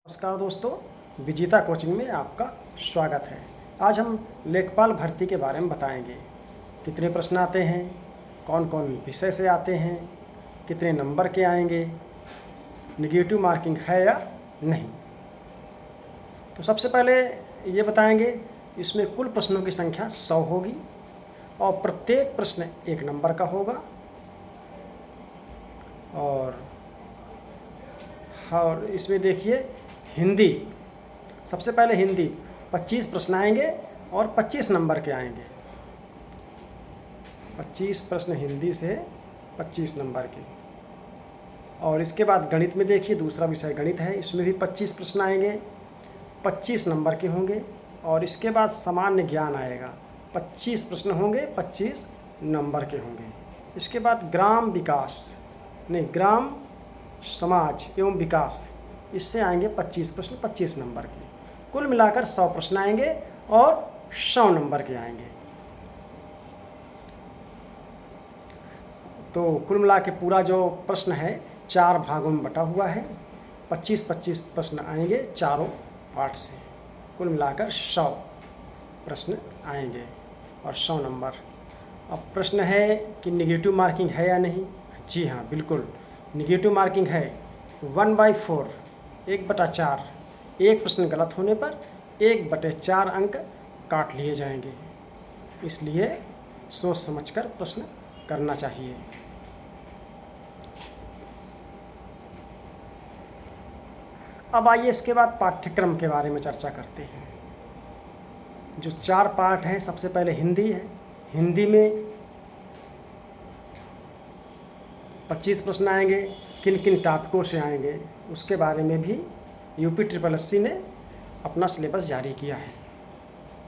नमस्कार दोस्तों, विजेता कोचिंग में आपका स्वागत है। आज हम लेखपाल भर्ती के बारे में बताएंगे। कितने प्रश्न आते हैं, कौन कौन विषय से आते हैं, कितने नंबर के आएंगे, नेगेटिव मार्किंग है या नहीं। तो सबसे पहले ये बताएंगे, इसमें कुल प्रश्नों की संख्या 100 होगी और प्रत्येक प्रश्न 1 नंबर का होगा। और इसमें देखिए हिंदी, सबसे पहले हिंदी 25 प्रश्न आएंगे और 25 नंबर के आएंगे। 25 प्रश्न हिंदी से 25 नंबर के। और इसके बाद गणित में देखिए, दूसरा विषय गणित है, इसमें भी 25 प्रश्न आएंगे, 25 नंबर के होंगे। और इसके बाद सामान्य ज्ञान आएगा, 25 प्रश्न होंगे, 25 नंबर के होंगे। इसके बाद ग्राम समाज एवं विकास, इससे आएंगे 25 प्रश्न 25 नंबर के। कुल मिलाकर 100 प्रश्न आएंगे और 100 नंबर के आएंगे। तो कुल मिला के पूरा जो प्रश्न है 4 भागों में बटा हुआ है। 25-25 प्रश्न आएंगे चारों पार्ट से। कुल मिलाकर 100 प्रश्न आएंगे और 100 नंबर। अब प्रश्न है कि नेगेटिव मार्किंग है या नहीं। जी हाँ, बिल्कुल नेगेटिव मार्किंग है। 1/4 1/4, एक प्रश्न गलत होने पर 1/4 अंक काट लिए जाएंगे। इसलिए सोच समझकर प्रश्न करना चाहिए। अब आइए इसके बाद पाठ्यक्रम के बारे में चर्चा करते हैं। जो 4 पार्ट हैं, सबसे पहले हिंदी है। हिंदी में 25 प्रश्न आएंगे। किन किन टॉपिकों से आएंगे उसके बारे में भी UPSSC ने अपना सिलेबस जारी किया है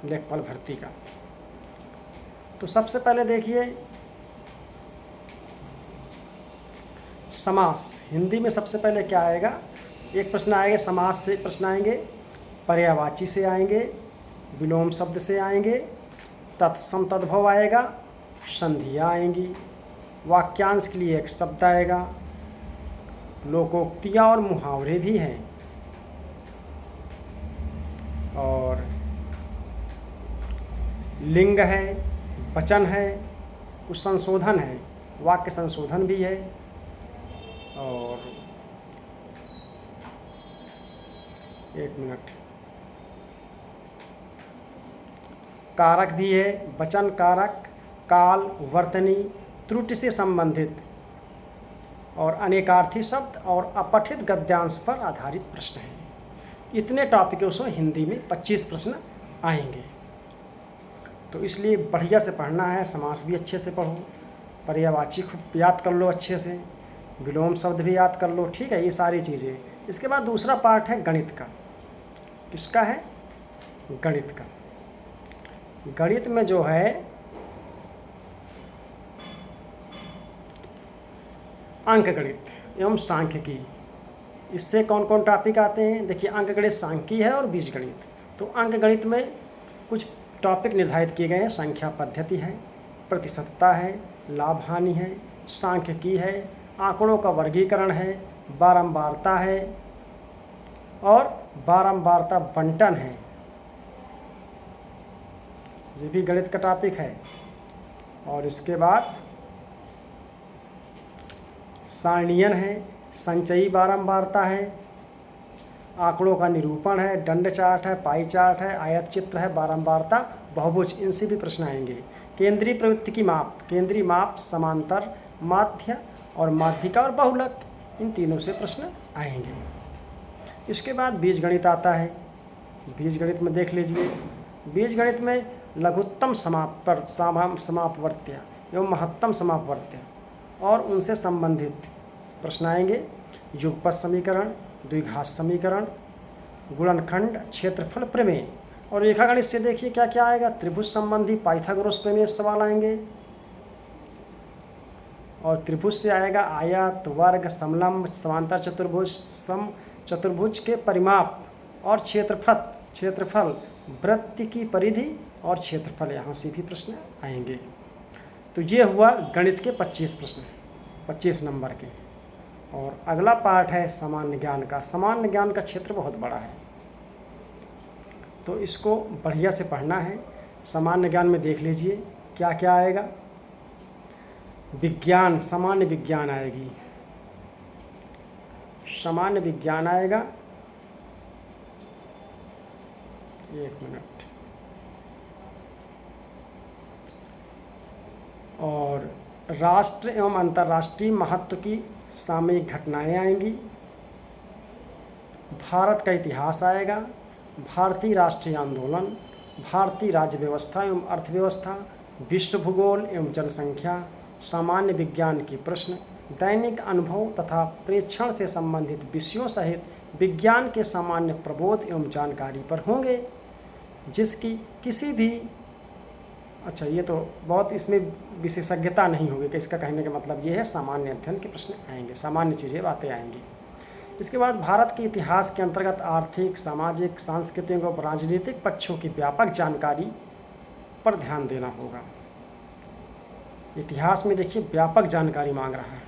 लेखपाल भर्ती का। तो सबसे पहले देखिए समास। हिंदी में सबसे पहले क्या आएगा, एक प्रश्न आएगा समास से, प्रश्न आएंगे पर्यायवाची से आएंगे, विलोम शब्द से आएंगे, तत्सम तद्भव आएगा, संधियाँ आएंगी, वाक्यांश के लिए एक शब्द आएगा, लोकोक्तियाँ और मुहावरे भी हैं, और लिंग है, वचन है, कुछ संशोधन है, वाक्य संशोधन भी है, और कारक भी है, वचन कारक, काल, वर्तनी, त्रुटि से संबंधित और अनेकार्थी शब्द और अपठित गद्यांश पर आधारित प्रश्न हैं। इतने टॉपिकों से हिंदी में 25 प्रश्न आएंगे। तो इसलिए बढ़िया से पढ़ना है। समास भी अच्छे से पढ़ो, पर्यायवाची खूब याद कर लो अच्छे से, विलोम शब्द भी याद कर लो, ठीक है, ये सारी चीज़ें। इसके बाद दूसरा पार्ट है गणित का। किसका है? गणित का। गणित में जो है अंक गणित एवं सांख्यिकी, इससे कौन कौन टॉपिक आते हैं। देखिए, अंक गणित सांख्यिकी है और बीज गणित। तो अंक गणित में कुछ टॉपिक निर्धारित किए गए हैं। संख्या पद्धति है, प्रतिशतता है, लाभ हानि है, सांख्यिकी है, आंकड़ों का वर्गीकरण है, बारंबारता है और बारंबारता बंटन है। ये भी गणित का टॉपिक है। और इसके बाद सारणीयन है, संचयी बारंबारता है, आंकड़ों का निरूपण है, दंड चार्ट है, पाई चार्ट है, आयत चित्र है, बारंबारता, बहुभुज, इनसे भी प्रश्न आएंगे। केंद्रीय प्रवृत्ति की माप, केंद्रीय माप, समांतर, माध्य और माध्यिका और बहुलक, इन तीनों से प्रश्न आएंगे। इसके बाद बीजगणित आता है। बीजगणित में देख लीजिए, बीजगणित में लघुत्तम समापवर्त्य एवं महत्तम समापवर्त्य और उनसे संबंधित प्रश्न आएंगे। युगपत समीकरण, द्विघात समीकरण, गुणनखंड, क्षेत्रफल प्रमेय। और रेखागणित से देखिए क्या क्या आएगा, त्रिभुज संबंधी पाइथागोरस प्रमेय सवाल आएंगे। और त्रिभुज से आएगा आयत, वर्ग, समलंब, समांतर चतुर्भुज, सम चतुर्भुज के परिमाप और क्षेत्रफल, वृत्त की परिधि और क्षेत्रफल, यहाँ से भी प्रश्न आएंगे। तो ये हुआ गणित के 25 प्रश्न, 25 नंबर के। और अगला पार्ट है सामान्य ज्ञान का। सामान्य ज्ञान का क्षेत्र बहुत बड़ा है, तो इसको बढ़िया से पढ़ना है। सामान्य ज्ञान में देख लीजिए क्या क्या आएगा। विज्ञान, सामान्य विज्ञान आएगी, सामान्य विज्ञान आएगा। एक मिनट। और राष्ट्र एवं अंतर्राष्ट्रीय महत्व की सामयिक घटनाएं आएंगी। भारत का इतिहास आएगा, भारतीय राष्ट्रीय आंदोलन, भारतीय राज्य व्यवस्था एवं अर्थव्यवस्था, विश्व भूगोल एवं जनसंख्या, सामान्य विज्ञान के प्रश्न, दैनिक अनुभव तथा प्रेक्षण से संबंधित विषयों सहित विज्ञान के सामान्य प्रबोध एवं जानकारी पर होंगे, जिसकी किसी भी अच्छा ये तो बहुत इसमें विशेषज्ञता नहीं होगी कि इसका कहने का मतलब ये है सामान्य अध्ययन के प्रश्न आएंगे, सामान्य चीज़ें बातें आएंगी। इसके बाद भारत के इतिहास के अंतर्गत आर्थिक, सामाजिक, सांस्कृतिक और राजनीतिक पक्षों की व्यापक जानकारी पर ध्यान देना होगा। इतिहास में देखिए व्यापक जानकारी मांग रहा है।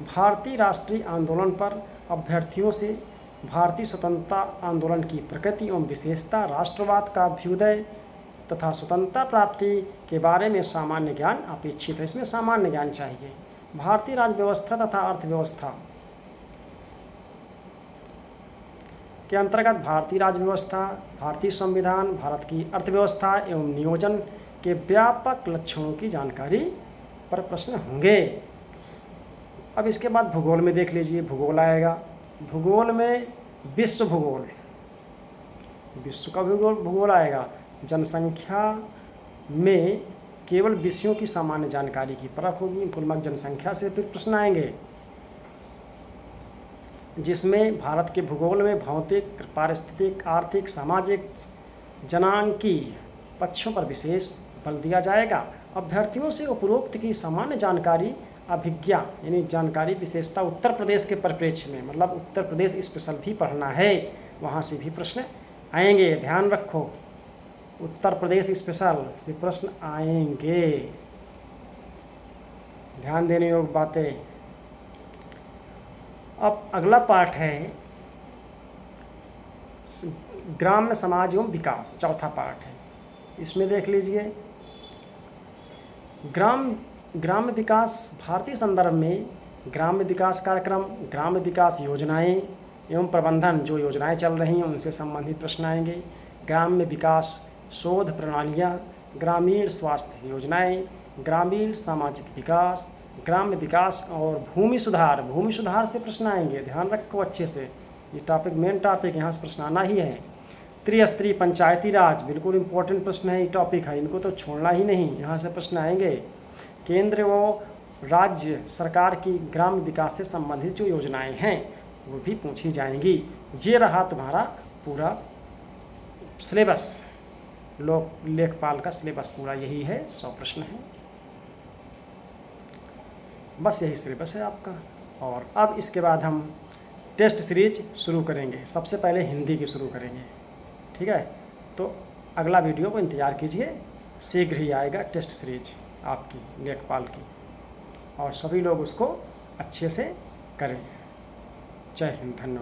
भारतीय राष्ट्रीय आंदोलन पर अभ्यर्थियों से भारतीय स्वतंत्रता आंदोलन की प्रकृति एवं विशेषता, राष्ट्रवाद का अभ्युदय तथा स्वतंत्रता प्राप्ति के बारे में सामान्य ज्ञान अपेक्षित है। इसमें सामान्य ज्ञान चाहिए। भारतीय राज्य व्यवस्था तथा अर्थव्यवस्था के अंतर्गत भारतीय राज्य व्यवस्था, भारतीय संविधान, भारत की अर्थव्यवस्था एवं नियोजन के व्यापक लक्षणों की जानकारी पर प्रश्न होंगे। अब इसके बाद भूगोल में देख लीजिए, भूगोल आएगा। भूगोल में विश्व भूगोल, विश्व का भूगोल आएगा। जनसंख्या में केवल विषयों की सामान्य जानकारी की परख होगी। पूर्वक जनसंख्या से फिर प्रश्न आएंगे, जिसमें भारत के भूगोल में भौतिक, पारिस्थितिक, आर्थिक, सामाजिक, जनांकीय पक्षों पर विशेष बल दिया जाएगा। अभ्यर्थियों से उपरोक्त की सामान्य जानकारी अभिज्ञा यानी जानकारी विशेषता उत्तर प्रदेश के परिप्रेक्ष्य में, मतलब उत्तर प्रदेश स्पेशल भी पढ़ना है, वहाँ से भी प्रश्न आएंगे। ध्यान रखो, उत्तर प्रदेश स्पेशल से प्रश्न आएंगे, ध्यान देने योग्य बातें। अब अगला पार्ट है ग्राम्य समाज एवं विकास, चौथा पार्ट है। इसमें देख लीजिए ग्राम्य विकास। भारतीय संदर्भ में ग्राम्य विकास कार्यक्रम, ग्राम्य विकास योजनाएं एवं प्रबंधन, जो योजनाएं चल रही हैं उनसे संबंधित प्रश्न आएंगे। ग्राम्य विकास शोध प्रणालियाँ, ग्रामीण स्वास्थ्य योजनाएं, ग्रामीण सामाजिक विकास, ग्राम्य विकास और भूमि सुधार। भूमि सुधार से प्रश्न आएंगे, ध्यान रखो अच्छे से, ये टॉपिक मेन टॉपिक, यहाँ से प्रश्न आना ही है। त्रिस्तरीय पंचायती राज, बिल्कुल इम्पोर्टेंट प्रश्न है, ये टॉपिक है, इनको तो छोड़ना ही नहीं, यहाँ से प्रश्न आएंगे। केंद्र व राज्य सरकार की ग्राम विकास से संबंधित जो योजनाएं हैं वो भी पूछी जाएंगी। ये रहा तुम्हारा पूरा सिलेबस, लेखपाल का सिलेबस पूरा यही है, 100 प्रश्न है, बस यही सिलेबस है आपका। और अब इसके बाद हम टेस्ट सीरीज शुरू करेंगे। सबसे पहले हिंदी की शुरू करेंगे, ठीक है। तो अगला वीडियो को इंतज़ार कीजिए, शीघ्र ही आएगा टेस्ट सीरीज आपकी लेखपाल की, और सभी लोग उसको अच्छे से करें। जय हिंद, धन्यवाद।